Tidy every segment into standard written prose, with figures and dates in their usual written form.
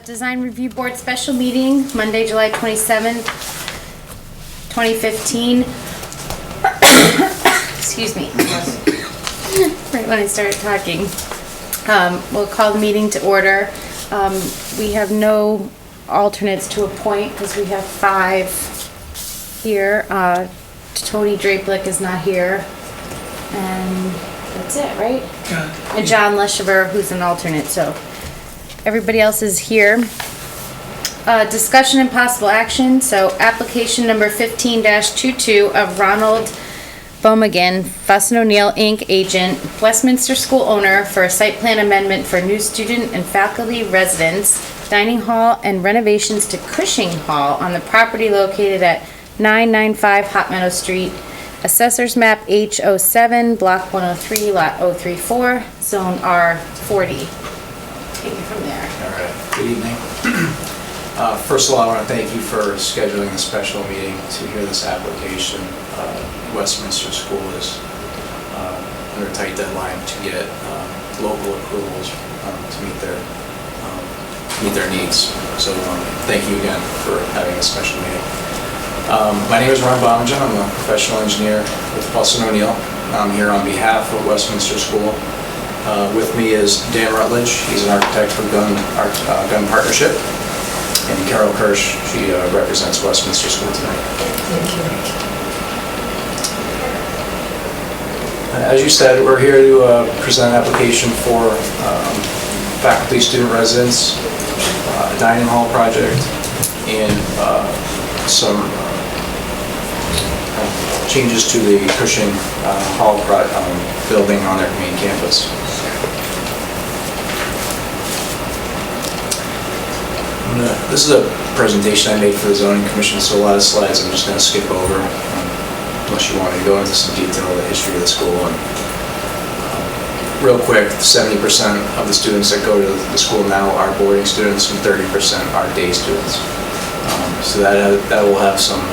Design Review Board special meeting, Monday, July 27th, 2015. Excuse me. Right when I started talking. We'll call the meeting to order. We have no alternates to appoint because we have 5 here. Tony Draplick is not here. And that's it, right? Yeah. And John Leshever, who's an alternate, so everybody else is here. Discussion and possible action. So application number 15-22 of Ronald Bomagan, Fuss & O'Neill Inc., agent, Westminster School owner, for a site plan amendment for new student and faculty residence, dining hall, and renovations to Cushing Hall on the property located at 995 Hot Meadow Street, Assessor's Map H07, Block 103, Lot 034, Zone R40. Take it from there. All right, good evening. First of all, I want to thank you for scheduling a special meeting to hear this application. Westminster School is under a tight deadline to get local approvals to meet their needs. So thank you again for having a special meeting. My name is Ron Bomagan. I'm a professional engineer with Fuss & O'Neill. I'm here on behalf of Westminster School. With me is Dan Rutledge. He's an architect for Gun Partnership. And Carol Kirsch, she represents Westminster School tonight. Thank you. As you said, we're here to present an application for faculty student residence, a dining hall project, and some changes to the Cushing Hall building on their main campus. This is a presentation I made for the Zoning Commission, so a lot of slides I'm just going to skip over, unless you want me to go into some detail of the history of the school. And real quick, 70% of the students that go to the school now are boarding students, and 30% are day students. So that will have some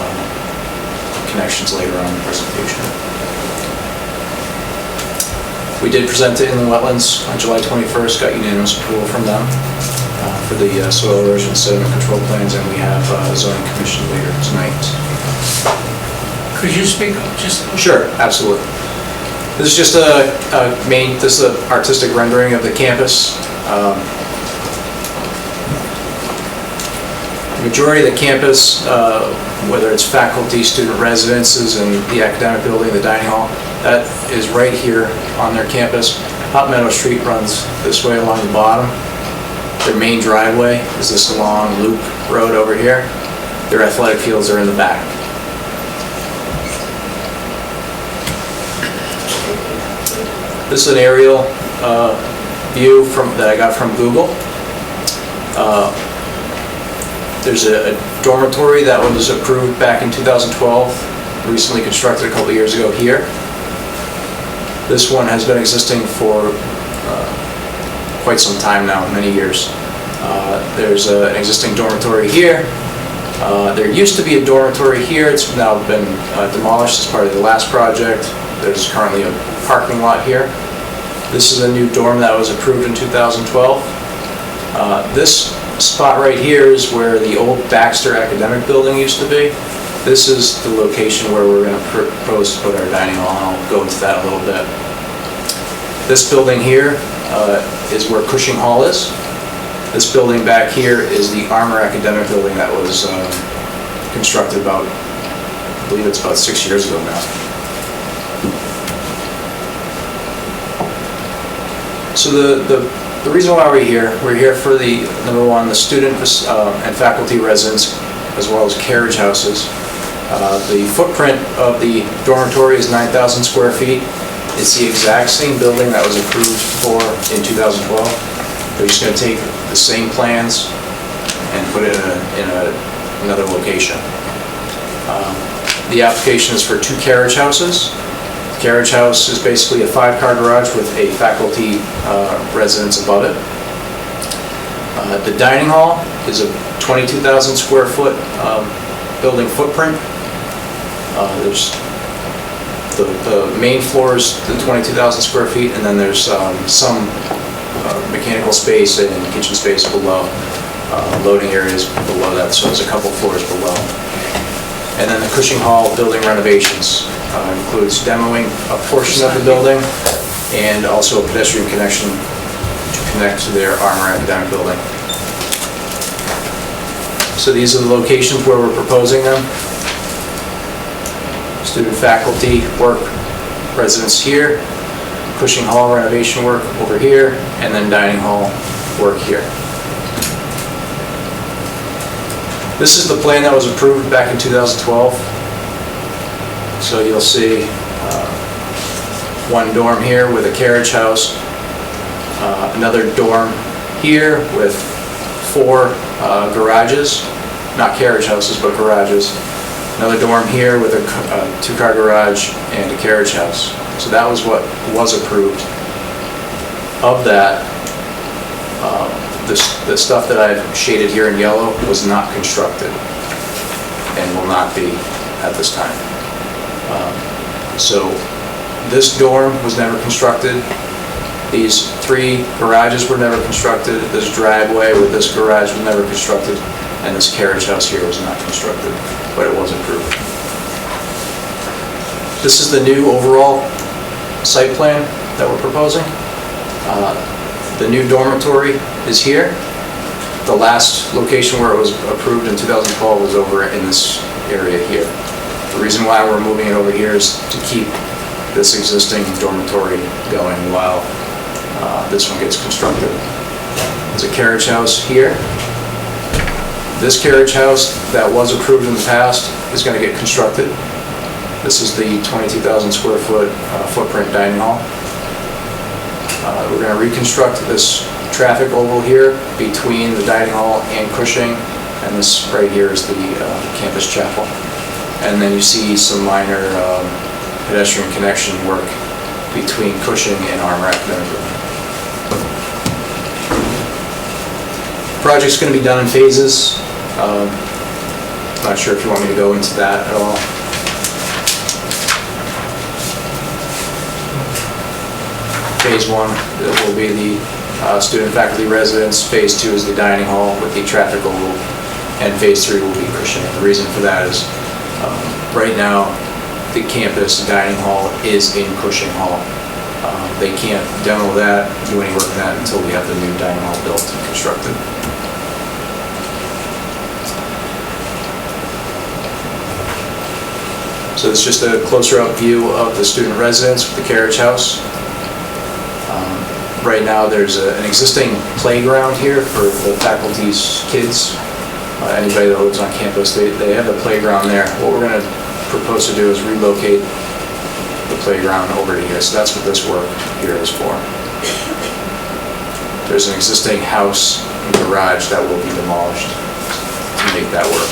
connections later on in the presentation. We did present it in the wetlands on July 21st, got unanimous approval from them for the soil erosion sediment control plans, and we have zoning commission later tonight. Could you speak up just? Sure, absolutely. This is just this is an artistic rendering of the campus. The majority of the campus, whether it's faculty, student residences, and the academic building, the dining hall, that is right here on their campus. Hot Meadow Street runs this way along the bottom. Their main driveway is this long loop road over here. Their athletic fields are in the back. This is an aerial view that I got from Google. There's a dormitory that was approved back in 2012, recently constructed a couple years ago here. This one has been existing for quite some time now, many years. There's an existing dormitory here. There used to be a dormitory here. It's now been demolished as part of the last project. There's currently a parking lot here. This is a new dorm that was approved in 2012. This spot right here is where the old Baxter Academic Building used to be. This is the location where we're going to propose to put our dining hall, and I'll go into that a little bit. This building here is where Cushing Hall is. This building back here is the Armour Academic Building that was constructed about, I believe it's about 6 years ago now. So the reason why we're here for the, number one, the student and faculty residence, as well as carriage houses. The footprint of the dormitory is 9,000 square feet. It's the exact same building that was approved for in 2012. They're just going to take the same plans and put it in another location. The application is for 2 carriage houses. The carriage house is basically a 5-car garage with a faculty residence above it. The dining hall is a 22,000 square foot building footprint. There's the main floor is the 22,000 square feet, and then there's some mechanical space and kitchen space below. Loading areas below that, so there's a couple floors below. And then the Cushing Hall building renovations includes demoing a portion of the building and also a pedestrian connection to connect to their Armor Academic building. So these are the locations where we're proposing them. Student faculty work residence here, Cushing Hall renovation work over here, and then dining hall work here. This is the plan that was approved back in 2012. So you'll see one dorm here with a carriage house, another dorm here with 4 garages, not carriage houses, but garages. Another dorm here with a 2-car garage and a carriage house. So that was what was approved. Of that, the stuff that I've shaded here in yellow was not constructed and will not be at this time. So this dorm was never constructed. These 3 garages were never constructed. This driveway with this garage was never constructed. And this carriage house here was not constructed, but it was approved. This is the new overall site plan that we're proposing. The new dormitory is here. The last location where it was approved in 2012 was over in this area here. The reason why we're moving it over here is to keep this existing dormitory going while this one gets constructed. There's a carriage house here. This carriage house that was approved in the past is going to get constructed. This is the 22,000 square foot footprint dining hall. We're going to reconstruct this traffic oval here between the dining hall and Cushing, and this right here is the campus chapel. And then you see some minor pedestrian connection work between Cushing and Armor Academic. The project's going to be done in phases. Not sure if you want me to go into that at all. Phase 1 will be the student faculty residence. Phase 2 is the dining hall with the traffic oval, and Phase 3 will be Cushing. The reason for that is right now the campus dining hall is in Cushing Hall. They can't demo that, do any work on that until we have the new dining hall built and constructed. So it's just a closer up view of the student residence with the carriage house. Right now there's an existing playground here for the faculty's kids. Anybody that lives on campus, they have the playground there. What we're going to propose to do is relocate the playground over to here. So that's what this work here is for. There's an existing house and garage that will be demolished to make that work.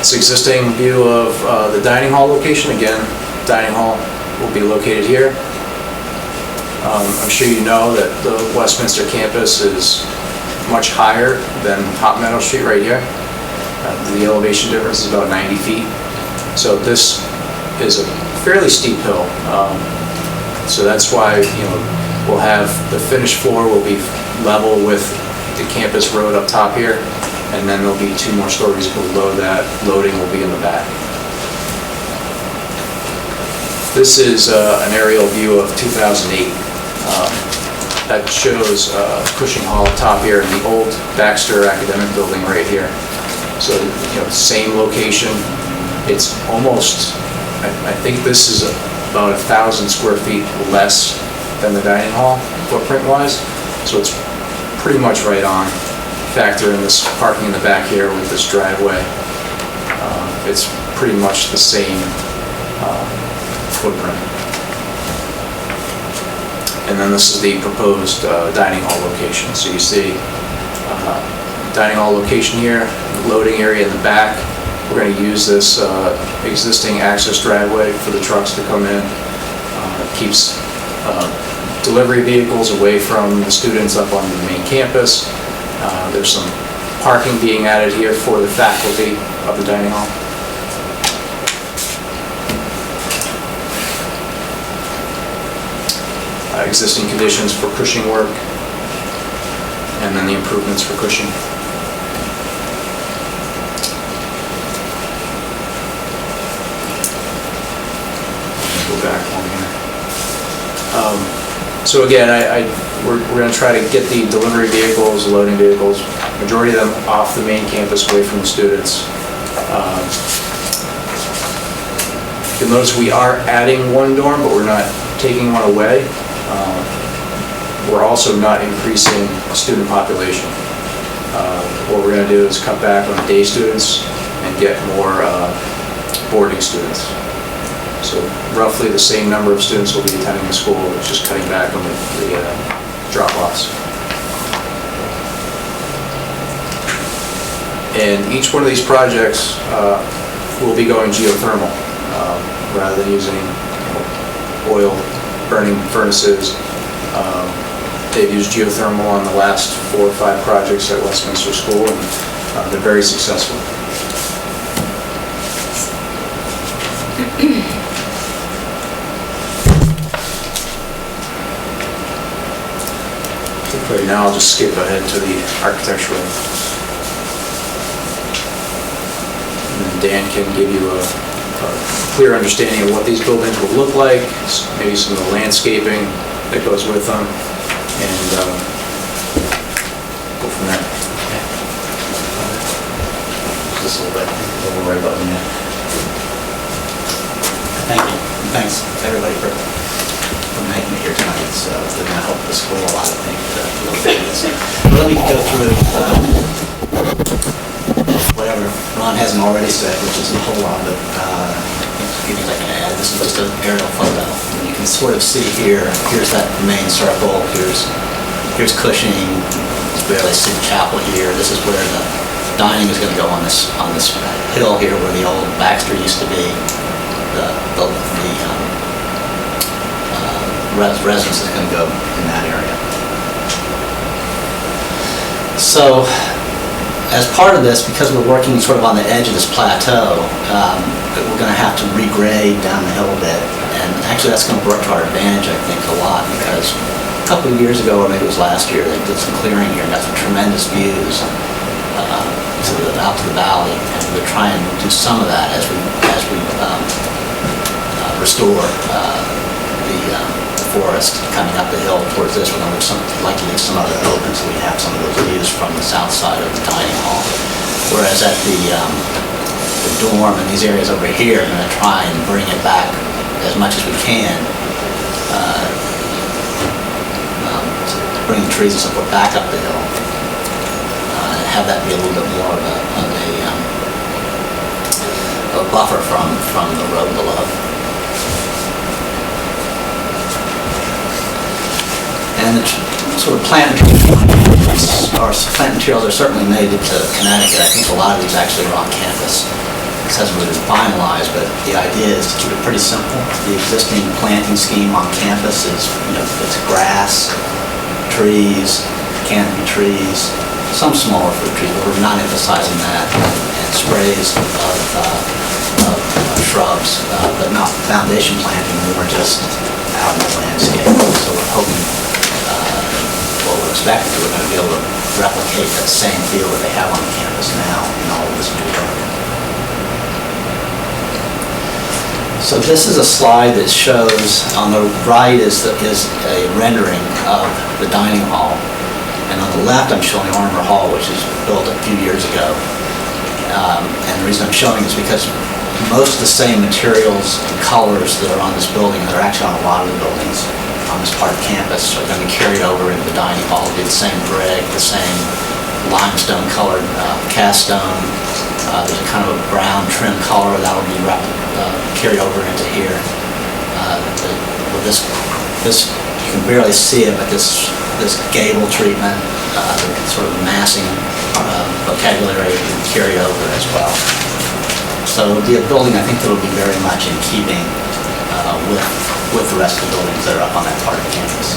This existing view of the dining hall location, again, dining hall will be located here. I'm sure you know that the Westminster campus is much higher than Hot Meadow Street right here. The elevation difference is about 90 feet. So this is a fairly steep hill. So that's why, we'll have the finished floor will be level with the campus road up top here, and then there'll be 2 more stories below that. Loading will be in the back. This is an aerial view of 2008. That shows Cushing Hall top here in the old Baxter Academic building right here. So, same location. It's almost, I think this is about 1,000 square feet less than the dining hall footprint-wise. So it's pretty much right on. Factor in this parking in the back here with this driveway. It's pretty much the same footprint. And then this is the proposed dining hall location. So you see dining hall location here, loading area in the back. We're going to use this existing access driveway for the trucks to come in. Keeps delivery vehicles away from the students up on the main campus. There's some parking being added here for the faculty of the dining hall. Existing conditions for Cushing work. and then the improvements for Cushing. Go back one here. So again, we're going to try to get the delivery vehicles, loading vehicles, majority of them off the main campus, away from the students. You'll notice we are adding one dorm, but we're not taking one away. We're also not increasing student population. What we're going to do is cut back on day students and get more boarding students. So roughly the same number of students will be attending the school, it's just cutting back on the drop-offs. And each one of these projects will be going geothermal rather than using oil burning furnaces. They've used geothermal on the last 4 or 5 projects at Westminster School, and they're very successful. Right now, I'll just skip ahead to the architectural. And then Dan can give you a clear understanding of what these buildings will look like, maybe some of the landscaping that goes with them, and go from there. Just a little bit, a little right button, yeah. Thank you. Thanks, everybody, for making it here tonight. It's going to help the school a lot, I think, a little bit. But let me go through whatever Ron hasn't already said, which isn't a whole lot, but anything I can add. This is just an aerial photo. And you can sort of see here, here's that main circle, here's Cushing, you barely see the chapel here. This is where the dining is going to go on this hill here where the old Baxter used to be. The residence is going to go in that area. So, as part of this, because we're working sort of on the edge of this plateau, we're going to have to regrade down the hill a bit. And actually that's going to work to our advantage, I think, a lot, because a couple of years ago, or maybe it was last year, they did some clearing here and got some tremendous views out to the valley. And we're trying to do some of that as we restore the forest coming up the hill towards this. We're going to like to leave some other open so we have some of those views from the south side of the dining hall. Whereas at the dorm and these areas over here, I'm going to try and bring it back as much as we can. Bring the trees and so forth back up the hill. And have that be a little bit more of a buffer from the road below. And the sort of plant materials are certainly native to Connecticut. I think a lot of these actually are on campus. This hasn't really been finalized, but the idea is to keep it pretty simple. The existing planting scheme on campus is, it's grass, trees, canopy trees, some smaller fruit trees, but we're not emphasizing that, and sprays of shrubs, but not foundation planting, more just out in the landscape. So we're hoping, what we're expecting, we're going to be able to replicate that same feel that they have on campus now in all of this new area. So this is a slide that shows, on the right is a rendering of the dining hall, and on the left I'm showing Armour Hall, which was built a few years ago. And the reason I'm showing is because most of the same materials and colors that are on this building, that are actually on a lot of the buildings on this part of campus, are going to be carried over into the dining hall. It'll be the same brick, the same limestone colored cast stone. There's a kind of a brown trim color that will be carried over into here. This you can barely see it, but this gable treatment, the sort of massing vocabulary can carry over as well. So it'll be a building, I think, that will be very much in keeping with the rest of the buildings that are up on that part of the campus.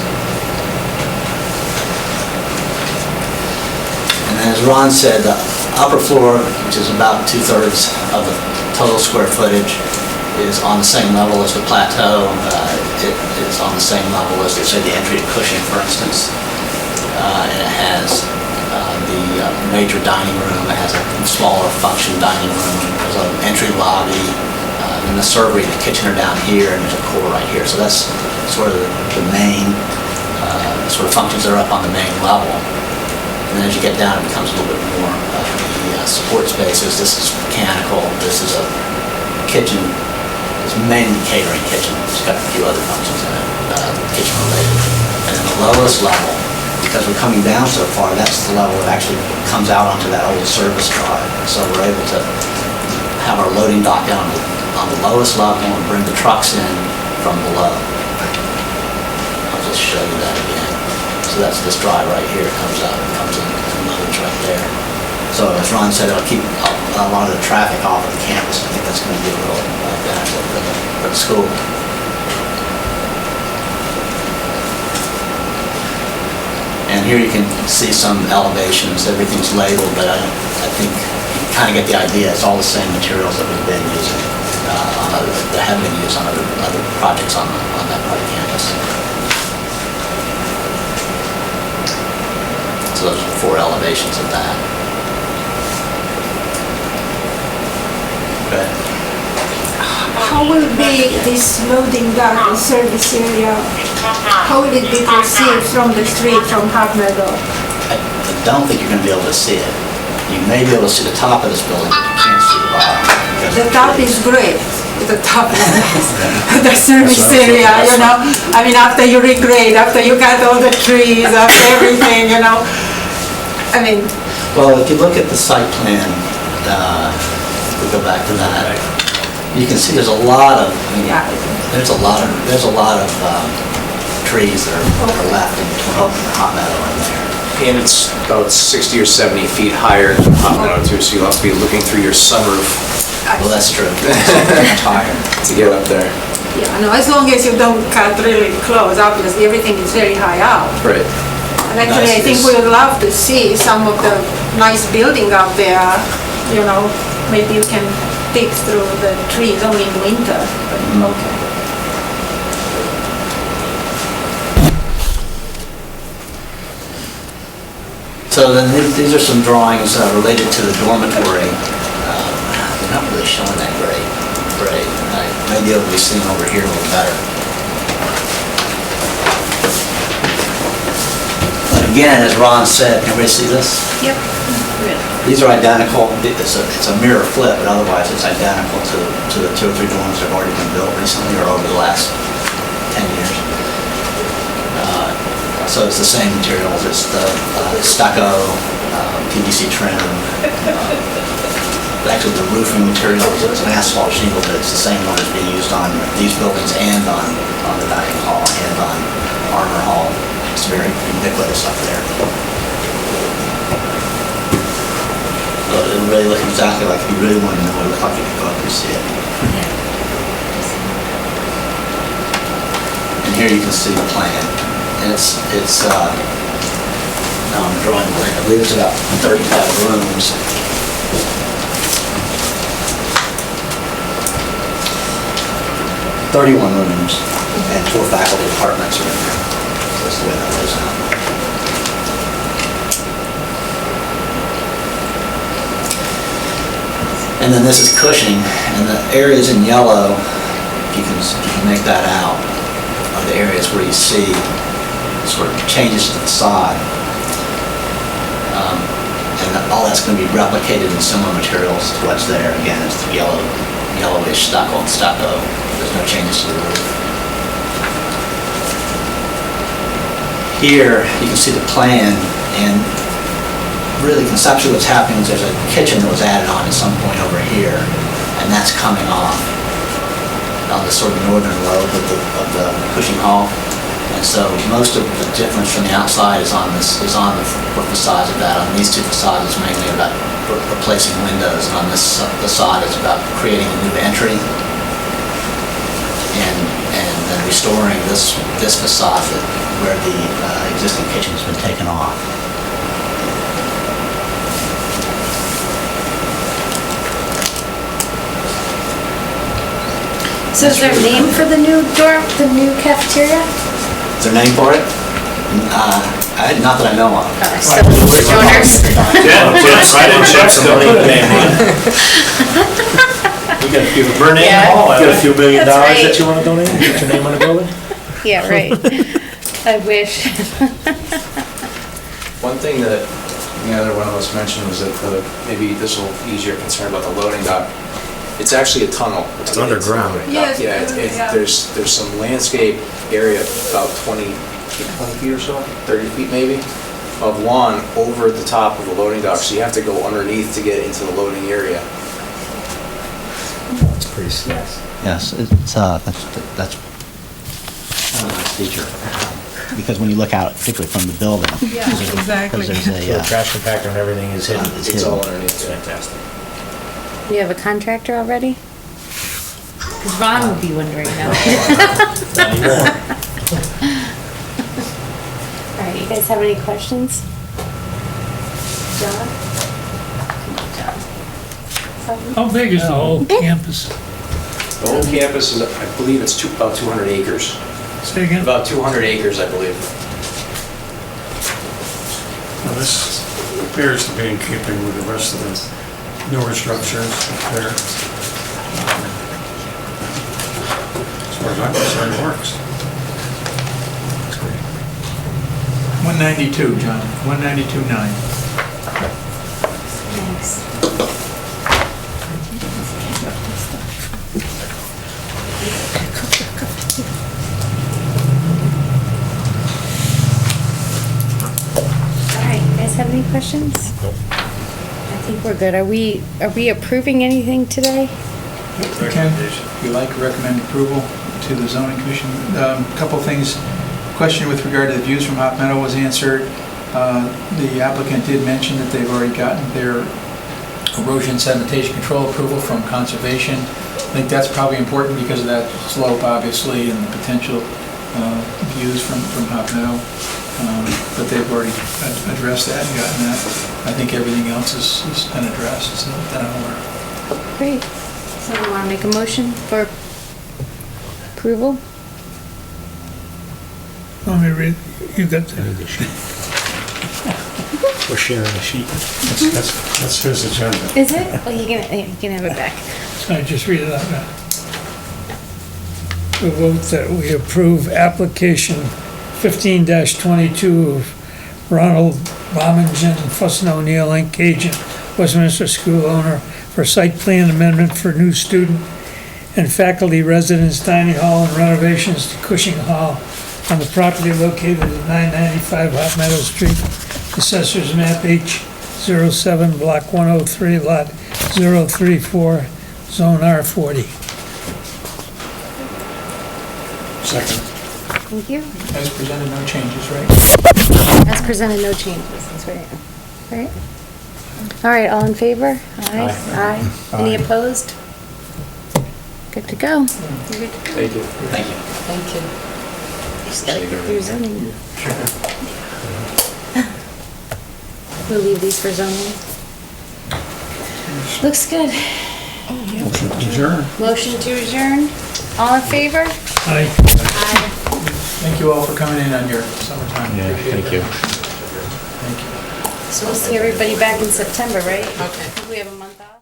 And then, as Ron said, the upper floor, which is about 2/3 of the total square footage, is on the same level as the plateau. It is on the same level as, say, the entry to Cushing, for instance. And it has major dining room. It has a smaller function dining room. There's an entry lobby, and the servery and the kitchen are down here, and there's a core right here. So that's sort of the main sort of functions that are up on the main level. And then as you get down, it becomes a little bit more of the support spaces. This is mechanical. This is a kitchen. It's mainly catering kitchen. It's got a few other functions in it, kitchen related. And then the lowest level, because we're coming down so far, that's the level that actually comes out onto that old service drive. So we're able to have our loading dock down on the lowest level and bring the trucks in from below. I'll just show you that again. So that's this drive right here. It comes out and comes in and loads right there. So as Ron said, it'll keep a lot of the traffic off of the campus. I think that's going to be a real benefit for the school. And here you can see some elevations. Everything's labeled, but I think you kind of get the idea. It's all the same materials that we've been using that have been used on other projects on that part of the campus. So those are the 4 elevations of that. Okay. How will be this loading dock and service area, how will it be perceived from the street, from Hart Meadow? I don't think you're going to be able to see it. You may be able to see the top of this building, but you can't see the bottom. The top is great, the top is nice. The service area, you know, I mean, after you regrade, after you cut all the trees, after everything, you know, I mean. Well, if you look at the site plan, we go back to that, you can see there's a lot of, there's a lot of trees that are left in between the hot meadow in there. And it's about 60 or 70 feet higher than Hot Meadow too, so you'll have to be looking through your sunroof Well, that's true. to get up there. Yeah, no, as long as you don't cut really close, obviously everything is very high up. Right. And actually, I think we would love to see some of the nice building up there, you know, maybe you can dig through the trees only in winter, but okay. So then these are some drawings related to the dormitory. They're not really showing that great. I may be able to be seen over here a little better. But again, as Ron said, can everybody see this? Yep. These are identical. It's a mirror flip, but otherwise it's identical to the 2 or 3 dorms that have already been built recently or over the last 10 years. So it's the same materials. It's the stucco, PVC trim. Actually, the roofing materials, it's an asphalt shingle, but it's the same one that's being used on these buildings and on the dining hall and on Armour Hall. It's very ubiquitous up there. So it really looks exactly like, if you really want to know what it looks like, you can go up and see it. And here you can see the plan. And it's now I'm drawing blank. I believe it's about 35 rooms. "31 rooms and 4 faculty apartments are in there." That's the way that lays out. And then this is Cushing, and the areas in yellow, if you can make that out, are the areas where you see sort of changes to the facade. And all that's going to be replicated in similar materials to what's there. Again, it's the yellowish stucco and stucco. There's no changes to the roof. Here, you can see the plan, and really conceptually what's happening is there's a kitchen that was added on at some point over here, and that's coming off on the sort of northern lobe of the Cushing Hall. And so most of the difference from the outside is on the facades of that. On these 2 facades, it's mainly about replacing windows, and on this facade, it's about creating a new entry and then restoring this facade where the existing kitchen has been taken off. So is there a name for the new cafeteria? Is there a name for it? Not that I know of. So, donors? Write-in checks, don't put a name on it. We got a few, Yeah. got a few $1 million That's right. that you wanna donate, get your name on the building? Yeah, right. I wish. One thing that the other one of us mentioned was that maybe this will ease your concern about the loading dock. It's actually a tunnel. It's underground. Yes, Yeah, yeah. there's some landscape area, about 20 feet or so, 30 feet maybe, of lawn over the top of the loading dock, so you have to go underneath to get into the loading area. It's pretty steep. Yes, that's a nice feature, because when you look out, particularly from the building. Yeah, exactly. Because there's So the a, trash compactor and everything is hidden. It's all underneath. It's fantastic. You have a contractor already? 'Cause Ron would be wondering now. Not anymore. All right, you guys have any questions? John? John? How big is the whole campus? The whole campus is, I believe it's about 200 acres. Say again? About 200 acres, I believe. Well, this appears to be in keeping with the rest of the newer structures up there. As far as I'm concerned, it works. 192, John, 192.9. Thanks. All right, you guys have any questions? Nope. I think we're good. Are we approving anything today? Ken, if you like, recommend approval to the zoning commission. Couple things. Question with regard to the views from Hot Meadow was answered. The applicant did mention that they've already gotten their erosion sedimentation control approval from conservation. I think that's probably important because of that slope, obviously, and the potential views from Hot Meadow. But they've already addressed that and gotten that. I think everything else has been addressed, so that I'm aware of. Great. Someone want to make a motion for approval? Let me read, you got the, We're sharing a sheet. That's his agenda. Is it? Oh, you can have it back. I just read it out now. The vote that we approve application 15-22 of Ronald Bommingen, Fuss and O'Neill, Inc., agent, Westminster School owner, for site plan amendment for new student and faculty residence dining hall and renovations to Cushing Hall on the property located at 995 Hot Meadow Street, Assessors Map H07, Block 103, Lot 034, Zone R40. Second. Thank you. As presented, no changes, right? As presented, no changes. That's right. Right? All right, all in favor? Aye. Aye. Any opposed? Good to go. You're good to go. Thank you. thank you. Thank you. Just gotta get through zoning. We'll leave these for zoning. Looks good. Sure. Motion to adjourn. All in favor? Aye. Aye. Thank you all for coming in on your summertime. Yeah, Appreciate thank it. you. Thank you. So we'll see everybody back in September, right? Okay. I think we have a month off.